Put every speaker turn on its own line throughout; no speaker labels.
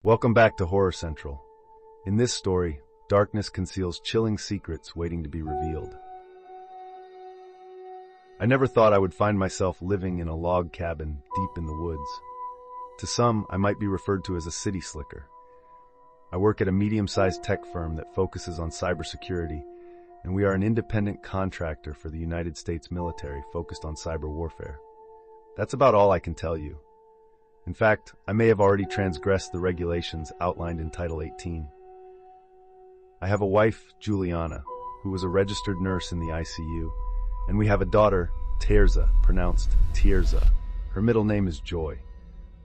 Welcome back to Horror Central. In this story, darkness conceals chilling secrets waiting to be revealed. I never thought I would find myself living in a log cabin deep in the woods. To some, I might be referred to as a city slicker. I work at a medium-sized tech firm that focuses on cybersecurity, and we are an independent contractor for the United States military focused on cyber warfare. That's about all I can tell you. In fact, I may have already transgressed the regulations outlined in Title 18. I have a wife, Juliana, who was a registered nurse in the ICU, and we have a daughter, Terza, pronounced Tierza. Her middle name is Joy.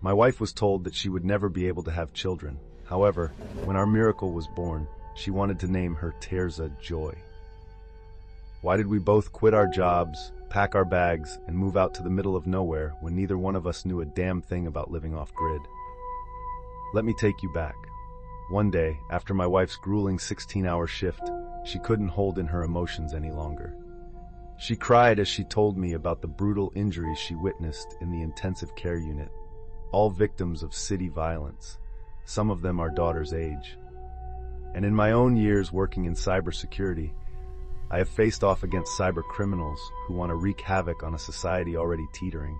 My wife was told that she would never be able to have children. However, when our miracle was born, she wanted to name her Terza Joy. Why did we both quit our jobs, pack our bags, and move out to the middle of nowhere when neither one of us knew a damn thing about living off-grid? Let me take you back. One day, after my wife's grueling 16-hour shift, she couldn't hold in her emotions any longer. She cried as she told me about the brutal injuries she witnessed in the intensive care unit, all victims of city violence, some of them our daughter's age. And in my own years working in cybersecurity, I have faced off against cyber criminals who want to wreak havoc on a society already teetering.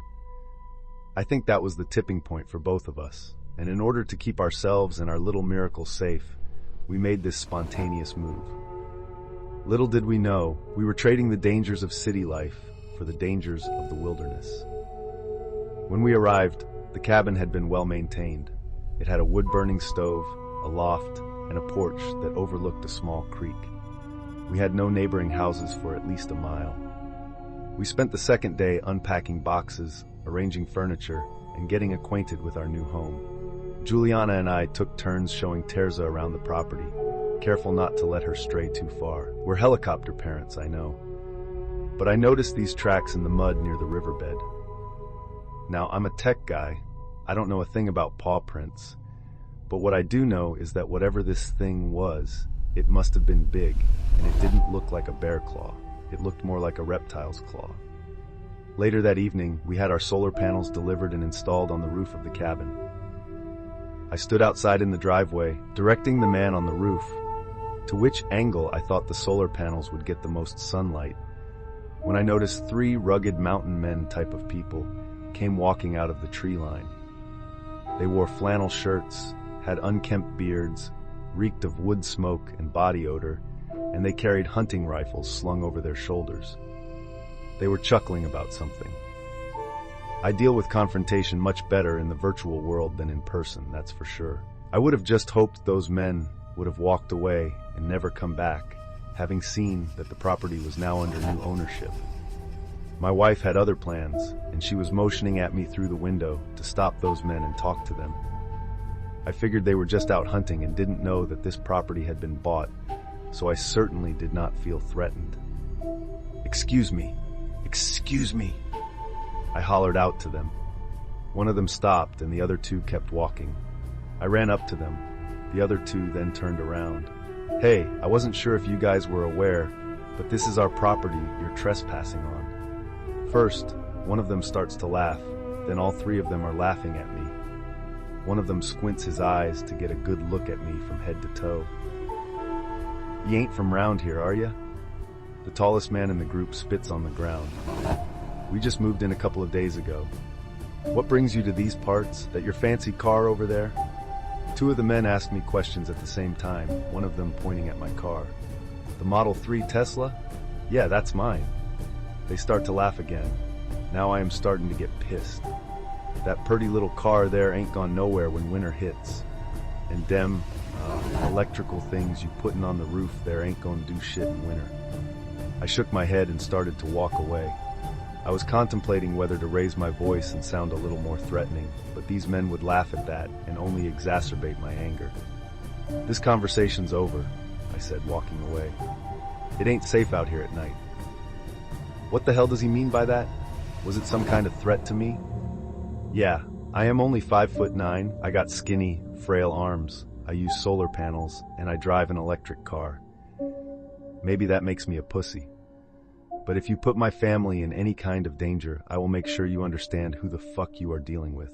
I think that was the tipping point for both of us, and in order to keep ourselves and our little miracle safe, we made this spontaneous move. Little did we know, we were trading the dangers of city life for the dangers of the wilderness. When we arrived, the cabin had been well maintained. It had a wood-burning stove, a loft, and a porch that overlooked a small creek. We had no neighboring houses for at least a mile. We spent the second day unpacking boxes, arranging furniture, and getting acquainted with our new home. Juliana and I took turns showing Terza around the property, careful not to let her stray too far. We're helicopter parents, I know. But I noticed these tracks in the mud near the riverbed. Now, I'm a tech guy. I don't know a thing about paw prints. But what I do know is that whatever this thing was, it must have been big, and it didn't look like a bear claw. It looked more like a reptile's claw. Later that evening, we had our solar panels delivered and installed on the roof of the cabin. I stood outside in the driveway, directing the man on the roof to which angle I thought the solar panels would get the most sunlight, when I noticed 3 rugged mountain men type of people came walking out of the tree line. They wore flannel shirts, had unkempt beards, reeked of wood smoke and body odor, and they carried hunting rifles slung over their shoulders. They were chuckling about something. I deal with confrontation much better in the virtual world than in person, that's for sure. I would have just hoped those men would have walked away and never come back, having seen that the property was now under new ownership. My wife had other plans, and she was motioning at me through the window to stop those men and talk to them. I figured they were just out hunting and didn't know that this property had been bought, so I certainly did not feel threatened. "Excuse me, excuse me," I hollered out to them. One of them stopped and the other 2 kept walking. I ran up to them. The other 2 then turned around. "Hey, I wasn't sure if you guys were aware, but this is our property you're trespassing on." First, one of them starts to laugh, then all 3 of them are laughing at me. One of them squints his eyes to get a good look at me from head to toe. "You ain't from round here, are ya?" The tallest man in the group spits on the ground. "We just moved in a couple of days ago." "What brings you to these parts? That your fancy car over there?" 2 of the men asked me questions at the same time, one of them pointing at my car. "The Model 3 Tesla? Yeah, that's mine." They start to laugh again. Now I am starting to get pissed. That purty little car there ain't gone nowhere when winter hits. And them electrical things you puttin' on the roof there ain't gonna do shit in winter. I shook my head and started to walk away. I was contemplating whether to raise my voice and sound a little more threatening, but these men would laugh at that and only exacerbate my anger. "This conversation's over," I said, walking away. "It ain't safe out here at night." What the hell does he mean by that? Was it some kind of threat to me? Yeah, I am only 5'9". I got skinny, frail arms. I use solar panels, and I drive an electric car. Maybe that makes me a pussy. But if you put my family in any kind of danger, I will make sure you understand who the fuck you are dealing with.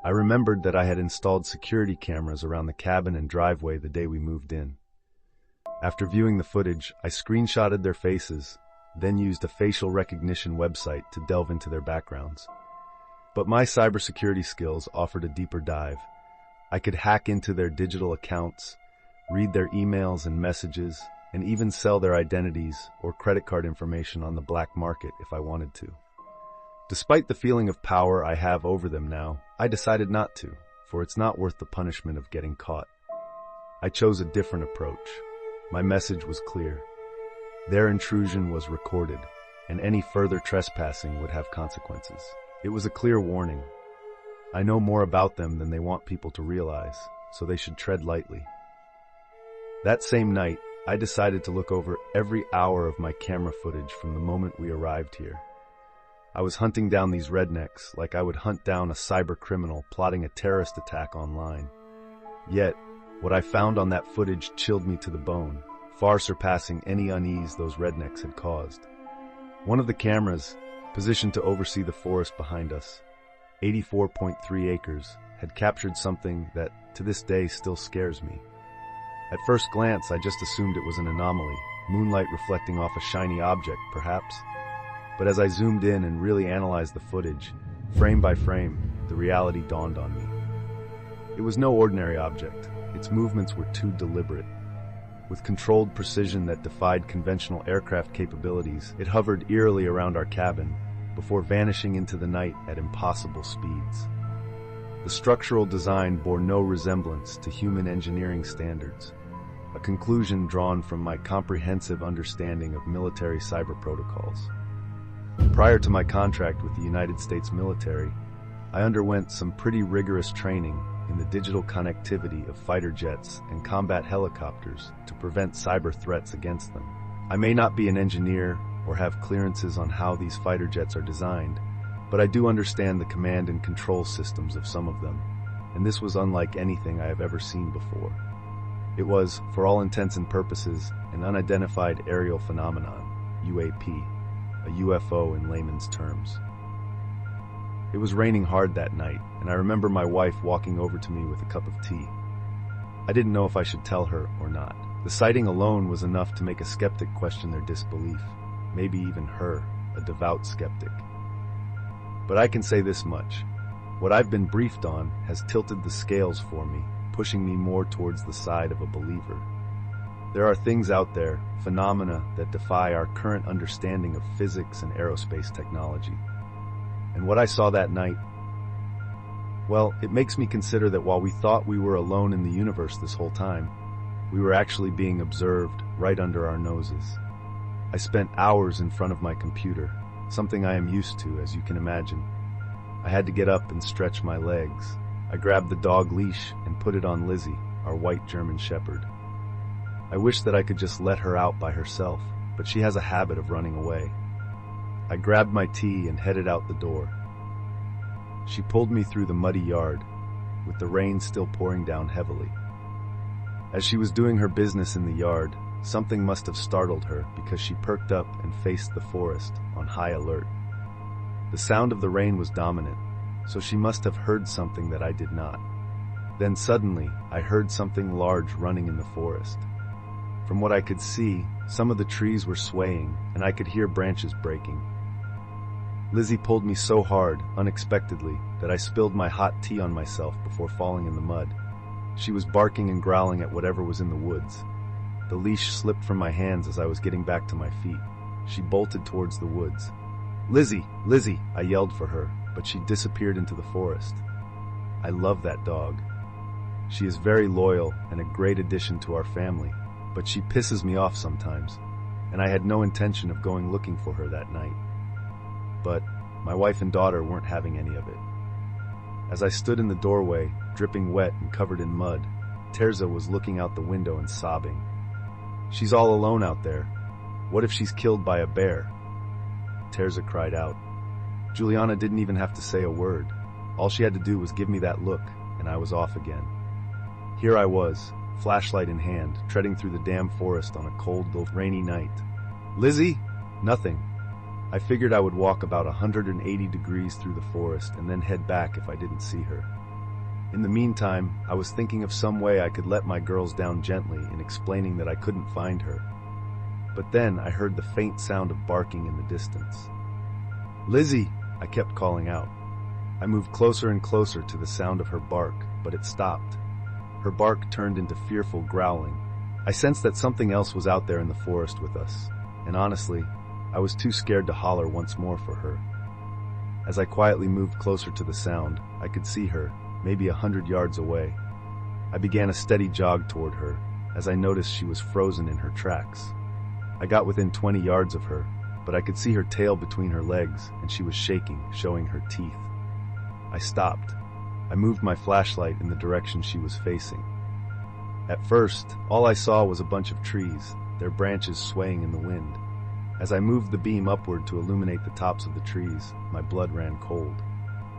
I remembered that I had installed security cameras around the cabin and driveway the day we moved in. After viewing the footage, I screenshotted their faces, then used a facial recognition website to delve into their backgrounds. But my cybersecurity skills offered a deeper dive. I could hack into their digital accounts, read their emails and messages, and even sell their identities or credit card information on the black market if I wanted to. Despite the feeling of power I have over them now, I decided not to, for it's not worth the punishment of getting caught. I chose a different approach. My message was clear. Their intrusion was recorded, and any further trespassing would have consequences. It was a clear warning. I know more about them than they want people to realize, so they should tread lightly. That same night, I decided to look over every hour of my camera footage from the moment we arrived here. I was hunting down these rednecks like I would hunt down a cyber criminal plotting a terrorist attack online. Yet, what I found on that footage chilled me to the bone, far surpassing any unease those rednecks had caused. One of the cameras, positioned to oversee the forest behind us, 84.3 acres, had captured something that, to this day, still scares me. At first glance, I just assumed it was an anomaly, moonlight reflecting off a shiny object, perhaps. But as I zoomed in and really analyzed the footage, frame by frame, the reality dawned on me. It was no ordinary object. Its movements were too deliberate. With controlled precision that defied conventional aircraft capabilities, it hovered eerily around our cabin, before vanishing into the night at impossible speeds. The structural design bore no resemblance to human engineering standards, a conclusion drawn from my comprehensive understanding of military cyber protocols. Prior to my contract with the United States military, I underwent some pretty rigorous training in the digital connectivity of fighter jets and combat helicopters to prevent cyber threats against them. I may not be an engineer or have clearances on how these fighter jets are designed, but I do understand the command and control systems of some of them, and this was unlike anything I have ever seen before. It was, for all intents and purposes, an unidentified aerial phenomenon, UAP, a UFO in layman's terms. It was raining hard that night, and I remember my wife walking over to me with a cup of tea. I didn't know if I should tell her or not. The sighting alone was enough to make a skeptic question their disbelief, maybe even her, a devout skeptic. But I can say this much. What I've been briefed on has tilted the scales for me, pushing me more towards the side of a believer. There are things out there, phenomena that defy our current understanding of physics and aerospace technology. And what I saw that night, well, it makes me consider that while we thought we were alone in the universe this whole time, we were actually being observed right under our noses. I spent hours in front of my computer, something I am used to, as you can imagine. I had to get up and stretch my legs. I grabbed the dog leash and put it on Lizzie, our white German shepherd. I wish that I could just let her out by herself, but she has a habit of running away. I grabbed my tea and headed out the door. She pulled me through the muddy yard, with the rain still pouring down heavily. As she was doing her business in the yard, something must have startled her because she perked up and faced the forest on high alert. The sound of the rain was dominant, so she must have heard something that I did not. Then suddenly, I heard something large running in the forest. From what I could see, some of the trees were swaying, and I could hear branches breaking. Lizzie pulled me so hard, unexpectedly, that I spilled my hot tea on myself before falling in the mud. She was barking and growling at whatever was in the woods. The leash slipped from my hands as I was getting back to my feet. She bolted towards the woods. "Lizzie! Lizzie!" I yelled for her, but she disappeared into the forest. I love that dog. She is very loyal and a great addition to our family, but she pisses me off sometimes, and I had no intention of going looking for her that night. But my wife and daughter weren't having any of it. As I stood in the doorway, dripping wet and covered in mud, Terza was looking out the window and sobbing. "She's all alone out there. What if she's killed by a bear?" Terza cried out. Juliana didn't even have to say a word. All she had to do was give me that look, and I was off again. Here I was, flashlight in hand, treading through the damn forest on a cold, rainy night. "Lizzie?" Nothing. I figured I would walk about 180 degrees through the forest and then head back if I didn't see her. In the meantime, I was thinking of some way I could let my girls down gently in explaining that I couldn't find her. But then I heard the faint sound of barking in the distance. "Lizzie!" I kept calling out. I moved closer and closer to the sound of her bark, but it stopped. Her bark turned into fearful growling. I sensed that something else was out there in the forest with us, and honestly, I was too scared to holler once more for her. As I quietly moved closer to the sound, I could see her, maybe 100 yards away. I began a steady jog toward her, as I noticed she was frozen in her tracks. I got within 20 yards of her, but I could see her tail between her legs, and she was shaking, showing her teeth. I stopped. I moved my flashlight in the direction she was facing. At first, all I saw was a bunch of trees, their branches swaying in the wind. As I moved the beam upward to illuminate the tops of the trees, my blood ran cold.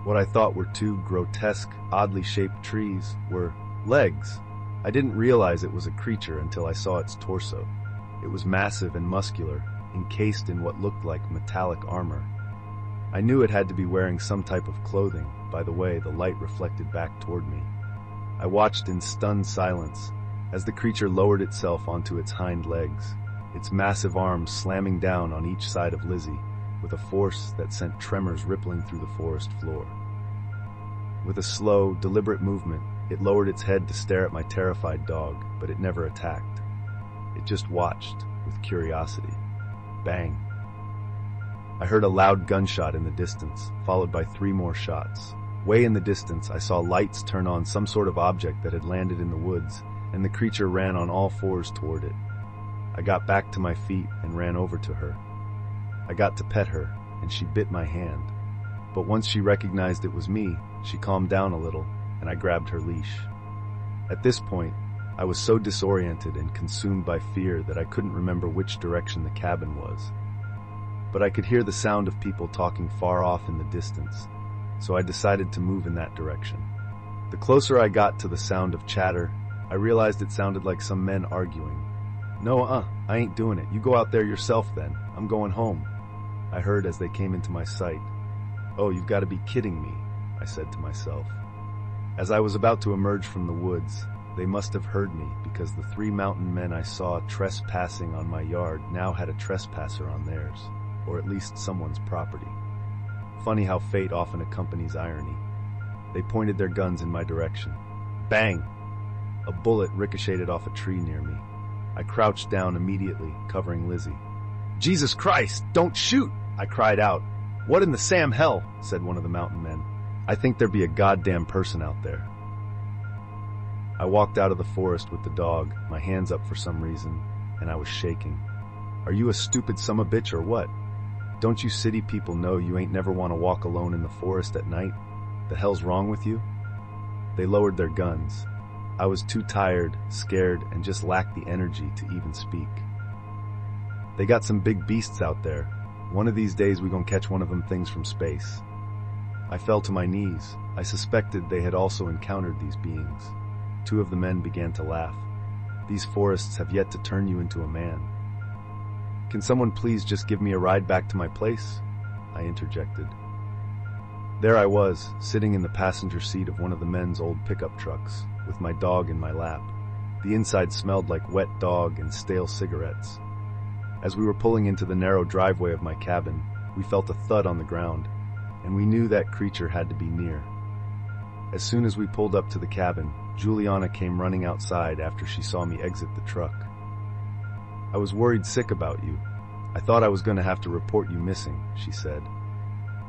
What I thought were two grotesque, oddly shaped trees were legs. I didn't realize it was a creature until I saw its torso. It was massive and muscular, encased in what looked like metallic armor. I knew it had to be wearing some type of clothing by the way the light reflected back toward me. I watched in stunned silence as the creature lowered itself onto its hind legs, its massive arms slamming down on each side of Lizzie with a force that sent tremors rippling through the forest floor. With a slow, deliberate movement, it lowered its head to stare at my terrified dog, but it never attacked. It just watched with curiosity. Bang. I heard a loud gunshot in the distance, followed by 3 more shots. Way in the distance, I saw lights turn on some sort of object that had landed in the woods, and the creature ran on all 4s toward it. I got back to my feet and ran over to her. I got to pet her, and she bit my hand. But once she recognized it was me, she calmed down a little, and I grabbed her leash. At this point, I was so disoriented and consumed by fear that I couldn't remember which direction the cabin was. But I could hear the sound of people talking far off in the distance, so I decided to move in that direction. The closer I got to the sound of chatter, I realized it sounded like some men arguing. "No, I ain't doing it. You go out there yourself then. I'm going home," I heard as they came into my sight. "Oh, you've got to be kidding me," I said to myself. As I was about to emerge from the woods, they must have heard me because the 3 mountain men I saw trespassing on my yard now had a trespasser on theirs, or at least someone's property. Funny how fate often accompanies irony. They pointed their guns in my direction. Bang! A bullet ricocheted off a tree near me. I crouched down immediately, covering Lizzie. "Jesus Christ, don't shoot!" I cried out. "What in the Sam hell?" said one of the mountain men. "I think there be a goddamn person out there." I walked out of the forest with the dog, my hands up for some reason, and I was shaking. "Are you a stupid summabitch or what? Don't you city people know you ain't never want to walk alone in the forest at night? The hell's wrong with you?" They lowered their guns. I was too tired, scared, and just lacked the energy to even speak. "They got some big beasts out there. One of these days we gonna catch one of them things from space." I fell to my knees. I suspected they had also encountered these beings. 2 of the men began to laugh. "These forests have yet to turn you into a man." "Can someone please just give me a ride back to my place?" I interjected. There I was, sitting in the passenger seat of one of the men's old pickup trucks, with my dog in my lap. The inside smelled like wet dog and stale cigarettes. As we were pulling into the narrow driveway of my cabin, we felt a thud on the ground, and we knew that creature had to be near. As soon as we pulled up to the cabin, Juliana came running outside after she saw me exit the truck. "I was worried sick about you. I thought I was going to have to report you missing," she said.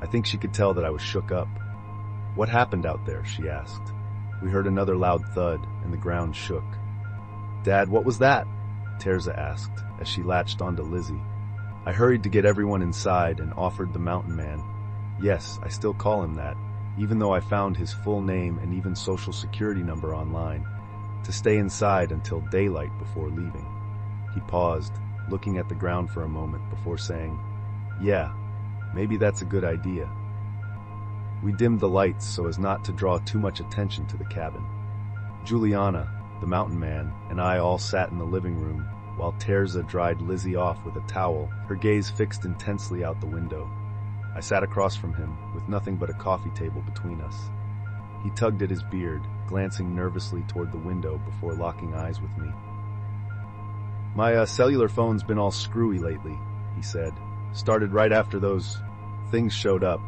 I think she could tell that I was shook up. "What happened out there?" she asked. We heard another loud thud, and the ground shook. "Dad, what was that?" Terza asked, as she latched onto Lizzie. I hurried to get everyone inside and offered the mountain man, yes, I still call him that, even though I found his full name and even social security number online, to stay inside until daylight before leaving. He paused, looking at the ground for a moment before saying, "Yeah, maybe that's a good idea." We dimmed the lights so as not to draw too much attention to the cabin. Juliana, the mountain man, and I all sat in the living room while Terza dried Lizzie off with a towel, her gaze fixed intensely out the window. I sat across from him with nothing but a coffee table between us. He tugged at his beard, glancing nervously toward the window before locking eyes with me. My cellular phone's been all screwy lately, he said. Started right after those things showed up.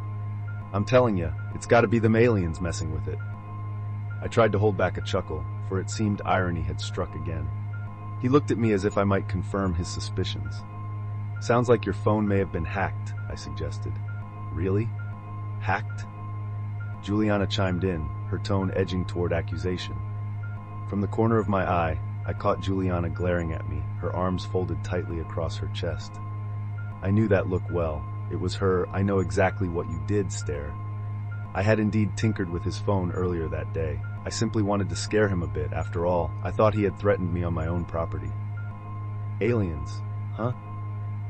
I'm telling you, it's gotta be them aliens messing with it. I tried to hold back a chuckle, for it seemed irony had struck again. He looked at me as if I might confirm his suspicions. Sounds like your phone may have been hacked, I suggested. Really? Hacked? Juliana chimed in, her tone edging toward accusation. From the corner of my eye, I caught Juliana glaring at me, her arms folded tightly across her chest. I knew that look well. It was her "I know exactly what you did" stare. I had indeed tinkered with his phone earlier that day. I simply wanted to scare him a bit. After all, I thought he had threatened me on my own property. Aliens, huh?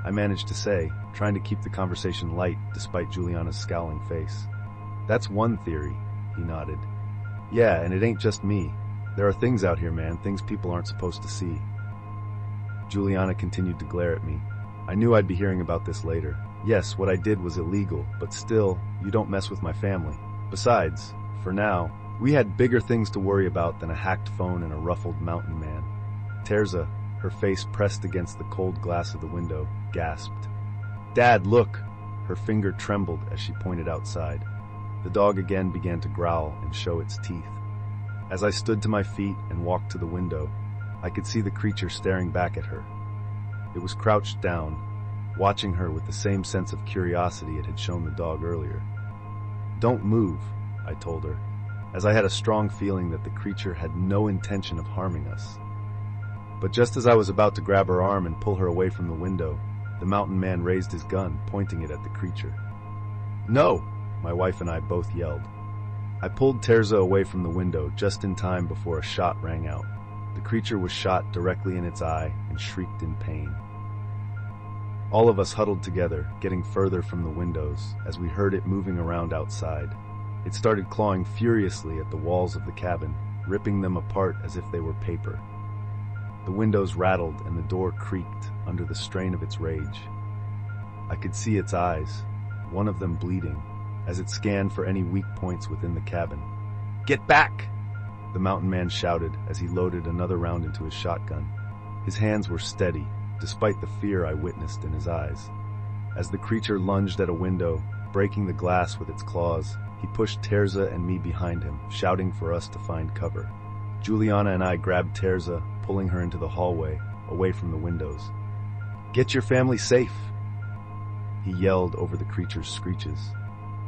I managed to say, trying to keep the conversation light despite Juliana's scowling face. That's one theory, he nodded. Yeah, and it ain't just me. There are things out here, man, things people aren't supposed to see. Juliana continued to glare at me. I knew I'd be hearing about this later. Yes, what I did was illegal, but still, you don't mess with my family. Besides, for now, we had bigger things to worry about than a hacked phone and a ruffled mountain man. Terza, her face pressed against the cold glass of the window, gasped. Dad, look! Her finger trembled as she pointed outside. The dog again began to growl and show its teeth. As I stood to my feet and walked to the window, I could see the creature staring back at her. It was crouched down, watching her with the same sense of curiosity it had shown the dog earlier. Don't move, I told her, as I had a strong feeling that the creature had no intention of harming us. But just as I was about to grab her arm and pull her away from the window, the mountain man raised his gun, pointing it at the creature. No! My wife and I both yelled. I pulled Terza away from the window just in time before a shot rang out. The creature was shot directly in its eye and shrieked in pain. All of us huddled together, getting further from the windows, as we heard it moving around outside. It started clawing furiously at the walls of the cabin, ripping them apart as if they were paper. The windows rattled and the door creaked under the strain of its rage. I could see its eyes, one of them bleeding, as it scanned for any weak points within the cabin. Get back! The mountain man shouted as he loaded another round into his shotgun. His hands were steady, despite the fear I witnessed in his eyes. As the creature lunged at a window, breaking the glass with its claws, he pushed Terza and me behind him, shouting for us to find cover. Juliana and I grabbed Terza, pulling her into the hallway, away from the windows. Get your family safe! He yelled over the creature's screeches.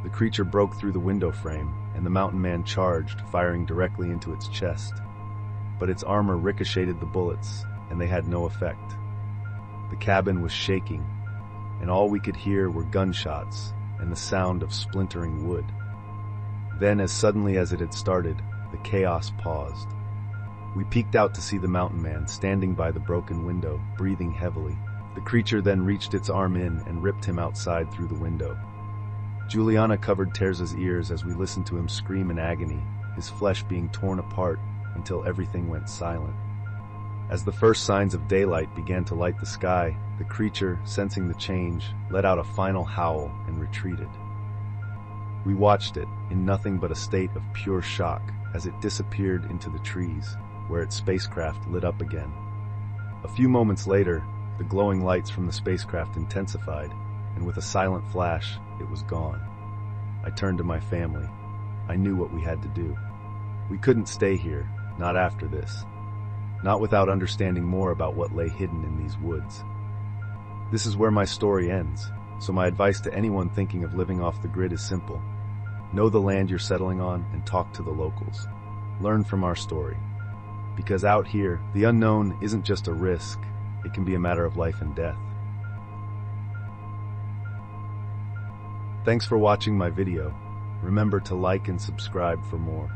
The creature broke through the window frame, and the mountain man charged, firing directly into its chest. But its armor ricocheted the bullets, and they had no effect. The cabin was shaking, and all we could hear were gunshots and the sound of splintering wood. Then, as suddenly as it had started, the chaos paused. We peeked out to see the mountain man standing by the broken window, breathing heavily. The creature then reached its arm in and ripped him outside through the window. Juliana covered Terza's ears as we listened to him scream in agony, his flesh being torn apart until everything went silent. As the first signs of daylight began to light the sky, the creature, sensing the change, let out a final howl and retreated. We watched it, in nothing but a state of pure shock, as it disappeared into the trees, where its spacecraft lit up again. A few moments later, the glowing lights from the spacecraft intensified, and with a silent flash, it was gone. I turned to my family. I knew what we had to do. We couldn't stay here, not after this. Not without understanding more about what lay hidden in these woods. This is where my story ends, so my advice to anyone thinking of living off the grid is simple. Know the land you're settling on and talk to the locals. Learn from our story. Because out here, the unknown isn't just a risk, it can be a matter of life and death. Thanks for watching my video. Remember to like and subscribe for more.